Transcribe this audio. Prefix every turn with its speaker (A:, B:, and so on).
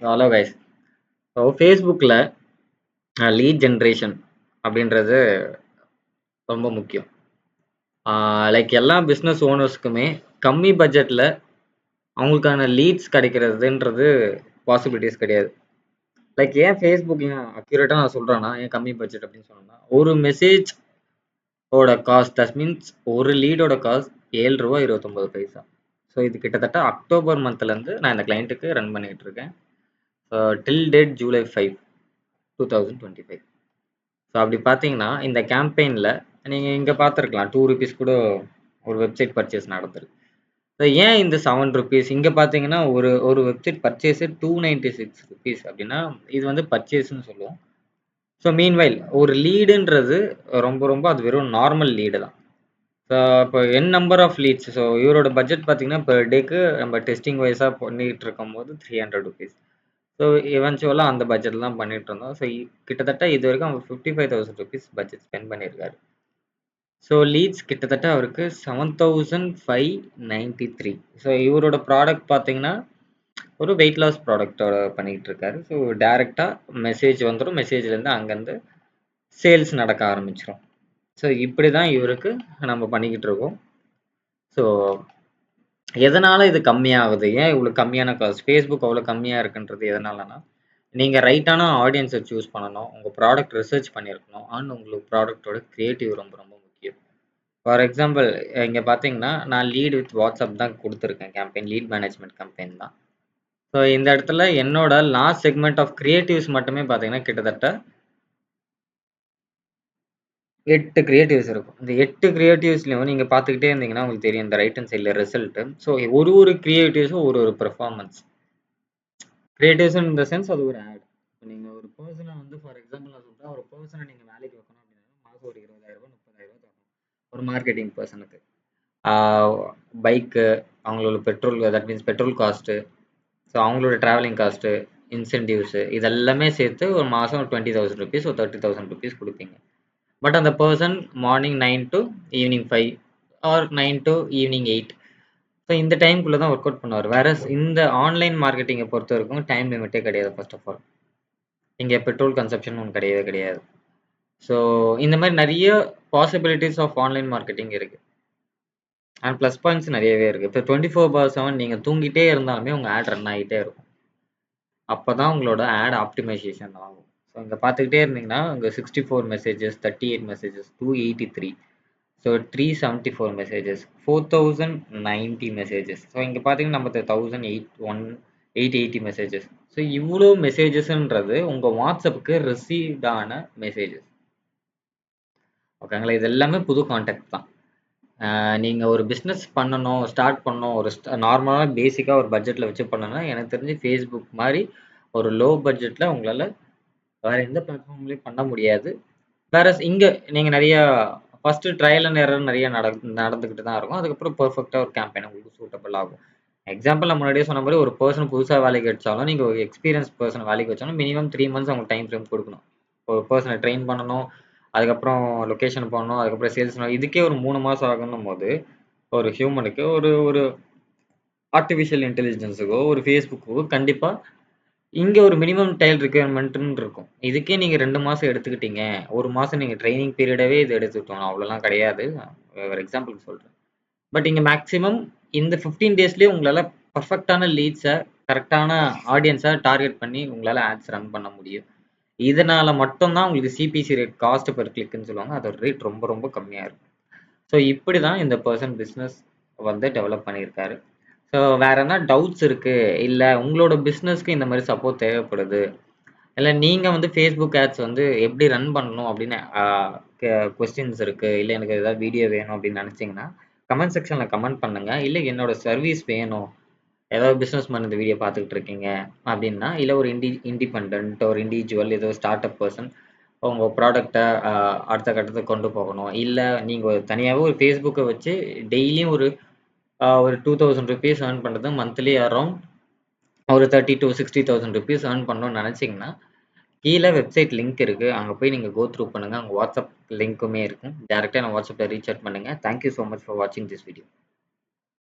A: Hello guys. So ஃபேஸ்புக்கில் lead generation அப்படின்றது ரொம்ப முக்கியம். லைக் எல்லா பிஸ்னஸ் ஓனர்ஸ்க்குமே கம்மி பட்ஜெட்டில் அவங்களுக்கான லீட்ஸ் கிடைக்கிறதுன்றது பாசிபிலிட்டிஸ் கிடையாது. லைக் ஏன் ஃபேஸ்புக் ஏன் அக்யூரேட்டாக நான் சொல்கிறேன்னா ஏன் கம்மி பட்ஜெட் அப்படின்னு சொன்னேன்னா, ஒரு மெசேஜ் ஓட காஸ்ட் தட் மீன்ஸ் ஒரு லீடோட காஸ்ட் ₹7.29. ஸோ இது கிட்டத்தட்ட அக்டோபர் மந்த்லேருந்து நான் இந்த கிளைண்ட்டுக்கு ரன் பண்ணிக்கிட்டு இருக்கேன். Till date July 5, 2025. ஸோ அப்படி பார்த்தீங்கன்னா இந்த கேம்பெயினில் நீங்கள் இங்கே பார்த்துருக்கலாம் ₹2 கூட ஒரு வெப்சைட் பர்ச்சேஸ் நடந்திருக்கு. ஸோ ஏன் இந்த ₹7 இங்கே பார்த்தீங்கன்னா ஒரு ஒரு வெப்சைட் பர்ச்சேஸு ₹296 அப்படின்னா இது வந்து பர்ச்சேஸ்ன்னு சொல்லுவோம். ஸோ மீன்வைல் ஒரு லீடுன்றது ரொம்ப ரொம்ப அது வெறும் நார்மல் லீடு தான். ஸோ இப்போ நம்பர் ஆஃப் லீட்ஸ். ஸோ இவரோட பட்ஜெட் பார்த்தீங்கன்னா பெர் டேக்கு நம்ம டெஸ்டிங் வைஸாக பண்ணிகிட்டு இருக்கும்போது ₹300. ஸோ எவென்ச்சுவலாக அந்த பட்ஜெட்டில் தான் பண்ணிட்டு இருந்தோம். ஸோ கிட்டத்தட்ட இது வரைக்கும் அவர் ₹55,000 பட்ஜெட் ஸ்பெண்ட் பண்ணியிருக்காரு. ஸோ லீட்ஸ் கிட்டத்தட்ட அவருக்கு 7,593. ஸோ இவரோட ப்ராடக்ட் பார்த்தீங்கன்னா ஒரு வெயிட் லாஸ் ப்ராடக்டோட பண்ணிக்கிட்டு இருக்காரு. ஸோ டைரெக்டாக மெசேஜ் வந்துடும். மெசேஜ்லேருந்து அங்கேருந்து சேல்ஸ் நடக்க ஆரம்பிச்சிடும். ஸோ இப்படி தான் இவருக்கு நம்ம பண்ணிக்கிட்டு இருக்கோம். ஸோ எதனால் இது கம்மியாகுது? ஏன் இவ்வளோ கம்மியான காஸ்ட்? ஃபேஸ்புக் அவ்வளோ கம்மியாக இருக்குன்றது எதனாலனா, நீங்கள் ரைட்டான ஆடியன்ஸை சூஸ் பண்ணணும். உங்கள் ப்ராடக்ட் ரிசர்ச் பண்ணியிருக்கணும். அண்ட் உங்களுக்கு ப்ராடக்ட்டோட கிரியேட்டிவ் ரொம்ப ரொம்ப முக்கியம். ஃபார் எக்ஸாம்பிள் இங்கே பார்த்தீங்கன்னா, நான் லீட் வித் வாட்ஸ்அப் தான் கொடுத்துருக்கேன் கேம்பெயின். லீட் மேனேஜ்மெண்ட் கேம்பெயின் தான். ஸோ இந்த இடத்துல என்னோட லாஸ்ட் செக்மெண்ட் ஆஃப் கிரியேட்டிவ்ஸ் மட்டுமே பார்த்தீங்கன்னா கிட்டத்தட்ட 8 கிரியேட்டிவ்ஸ் இருக்கும். இந்த 8 கிரியேட்டிவ்ஸ்லையும் நீங்கள் பார்த்துக்கிட்டே இருந்தீங்கன்னா உங்களுக்கு தெரியும் இந்த ரைட் ஹேண்ட் சைடில் ரிசல்ட்டு. ஸோ ஒரு ஒரு கிரியேட்டிவ்ஸும் ஒரு ஒரு performance. Creatives in the sense அது ஒரு ஆட். இப்போ நீங்கள் ஒரு பர்சனை வந்து ஃபார் எக்ஸாம்பிள் நான் சொல்கிறேன், ஒரு பர்சனை நீங்கள் வேலைக்கு வைக்கணும் அப்படின்னா மாதம் ஒரு ₹20,000 ₹30,000 தரணும் ஒரு மார்க்கெட்டிங் பர்சனுக்கு. பைக்கு, அவங்களோட petrol, that means petrol cost, so அவங்களோட ட்ராவலிங் காஸ்ட்டு, இன்சென்டிவ்ஸு இதெல்லாமே சேர்த்து ஒரு மாதம் ஒரு ₹20,000 ஒரு ₹30,000 கொடுப்பீங்க. பட் அந்த person morning 9 to evening 5 or 9 to evening 8. So இந்த டைம்குள்ளே தான் ஒர்க் அவுட் பண்ணுவார். வேற இந்த ஆன்லைன் மார்க்கெட்டிங்கை பொறுத்த வரைக்கும் டைம் லிமிட்டே கிடையாது. ஃபர்ஸ்ட் ஆஃப் ஆல் இங்கே பெட்ரோல் கன்சப்ஷன் ஒன்று கிடையவே கிடையாது. ஸோ இந்த மாதிரி நிறைய பாசிபிலிட்டிஸ் ஆஃப் ஆன்லைன் மார்க்கெட்டிங் இருக்குது. அண்ட் ப்ளஸ் பாயிண்ட்ஸ் நிறையவே இருக்குது. இப்போ 24/7 நீங்கள் தூங்கிட்டே இருந்தாலுமே உங்கள் ஆட் ரன் ஆகிட்டே இருக்கும். அப்போ தான் உங்களோட ஆட் ஆப்டிமைசேஷன் ஆகும். ஸோ இங்கே பார்த்துக்கிட்டே இருந்தீங்கன்னா இங்கே 64 messages, 38 messages, 283, so 374 messages, 4090 messages. So இங்கே பார்த்தீங்கன்னா நம்ம 1880 மெசேஜஸ். ஸோ இவ்வளோ மெசேஜஸ்ன்றது உங்கள் வாட்ஸ்அப்புக்கு ரிசீவ்டான மெசேஜஸ். ஓகேங்களா? இது எல்லாமே புது கான்டாக்ட் தான். நீங்கள் ஒரு பிஸ்னஸ் பண்ணணும், ஸ்டார்ட் பண்ணணும், ஒரு நார்மலான பேசிக்காக ஒரு பட்ஜெட்டில் வச்சு பண்ணணும்னா எனக்கு தெரிஞ்சு ஃபேஸ்புக் மாதிரி ஒரு லோ பட்ஜெட்டில் உங்களால் வேறு எந்த பிளாட்ஃபார்ம்லேயும் பண்ண முடியாது. வேற இங்கே நீங்கள் நிறையா ஃபஸ்ட்டு ட்ரையல் அண்ட் எரர் நிறைய நடந்துக்கிட்டு தான் இருக்கும். அதுக்கப்புறம் பெர்ஃபெக்டாக ஒரு கேம்பெயின் உங்களுக்கு சூட்டபிள் ஆகும். எக்ஸாம்பிள் நான் முன்னாடியே சொன்ன மாதிரி ஒரு பர்சன் புதுசாக வேலைக்கு வச்சாலும் நீங்கள் ஒரு எக்ஸ்பீரியன்ஸ் பர்சன் வேலைக்கு வச்சாலும் மினிமம் 3 months அவங்க டைம் ஃப்ரேம் கொடுக்கணும். ஒரு பர்சனை ட்ரெயின் பண்ணணும், அதுக்கப்புறம் லொக்கேஷன் போகணும், அதுக்கப்புறம் சேல்ஸ் இதுக்கே ஒரு 3 மாதம் ஆகணும் போது ஒரு ஹியூமனுக்கு ஒரு ஒரு ஆர்டிஃபிஷியல் இன்டெலிஜென்ஸுக்கோ ஒரு ஃபேஸ்புக்கோ கண்டிப்பாக இங்கே ஒரு மினிமம் டைல் ரிக்யர்மெண்ட்டுன்னு இருக்கும். இதுக்கே நீங்கள் 2 மாதம் எடுத்துக்கிட்டீங்க, ஒரு மாதம் நீங்கள் ட்ரைனிங் பீரியடாகவே இது எடுத்துக்கிட்டோம், அவ்வளோலாம் கிடையாது. ஒரு எக்ஸாம்பிளுக்கு சொல்கிறேன். பட் இங்கே மேக்ஸிமம் இந்த 15 டேஸ்லேயே உங்களால் பர்ஃபெக்டான லீட்ஸை கரெக்டான ஆடியன்ஸை டார்கெட் பண்ணி உங்களால் ஆட்ஸ் ரன் பண்ண முடியும். இதனால் மட்டும்தான் உங்களுக்கு சிபிசி ரேட், காஸ்ட் பெர் கிளிக்குன்னு சொல்லுவாங்க, அதோட ரேட் ரொம்ப ரொம்ப கம்மியாக இருக்கும். ஸோ இப்படி தான் இந்த பர்சன் பிஸ்னஸ் வந்து டெவலப் பண்ணியிருக்காரு. ஸோ வேற என்ன டவுட்ஸ் இருக்குது, இல்லை உங்களோட பிஸ்னஸ்க்கு இந்த மாதிரி சப்போர்ட் தேவைப்படுது, இல்லை நீங்கள் வந்து ஃபேஸ்புக் ஆட்ஸ் வந்து எப்படி ரன் பண்ணணும் அப்படின்னு கொஸ்டின்ஸ் இருக்குது, இல்லை எனக்கு ஏதாவது வீடியோ வேணும் அப்படின்னு நினச்சிங்கன்னா கமெண்ட் செக்ஷனில் கமெண்ட் பண்ணுங்கள். இல்லை என்னோட சர்வீஸ் வேணும், ஏதாவது பிஸ்னஸ் மேன் இந்த வீடியோ பார்த்துக்கிட்டு இருக்கீங்க அப்படின்னா, இல்லை ஒரு இண்டிபெண்ட் ஒரு இண்டிவிஜுவல் ஏதோ ஸ்டார்ட் அப் பர்சன் உங்கள் ப்ராடக்டை அடுத்த கட்டத்துக்கு கொண்டு போகணும், இல்லை நீங்கள் தனியாகவே ஒரு ஃபேஸ்புக்கை வச்சு டெய்லியும் ஒரு ₹2,000 ஏர்ன் பண்ணுறது மந்த்லி அரௌண்ட் ஒரு 30,000 to 60,000 ஏர்ன் பண்ணணும்னு நினச்சிங்கன்னா கீழே வெப்சைட் லிங்க் இருக்குது, அங்கே போய் நீங்கள் கோ த்ரூ பண்ணுங்கள். அங்கே வாட்ஸ்அப் லிங்க்குமே இருக்கும். டேரெக்டாக நான் வாட்ஸ்அப்பில் ரீச் அவுட் பண்ணுங்கள். தேங்க்யூ ஸோ மச் ஃபார் வாட்சிங் திஸ் வீடியோ.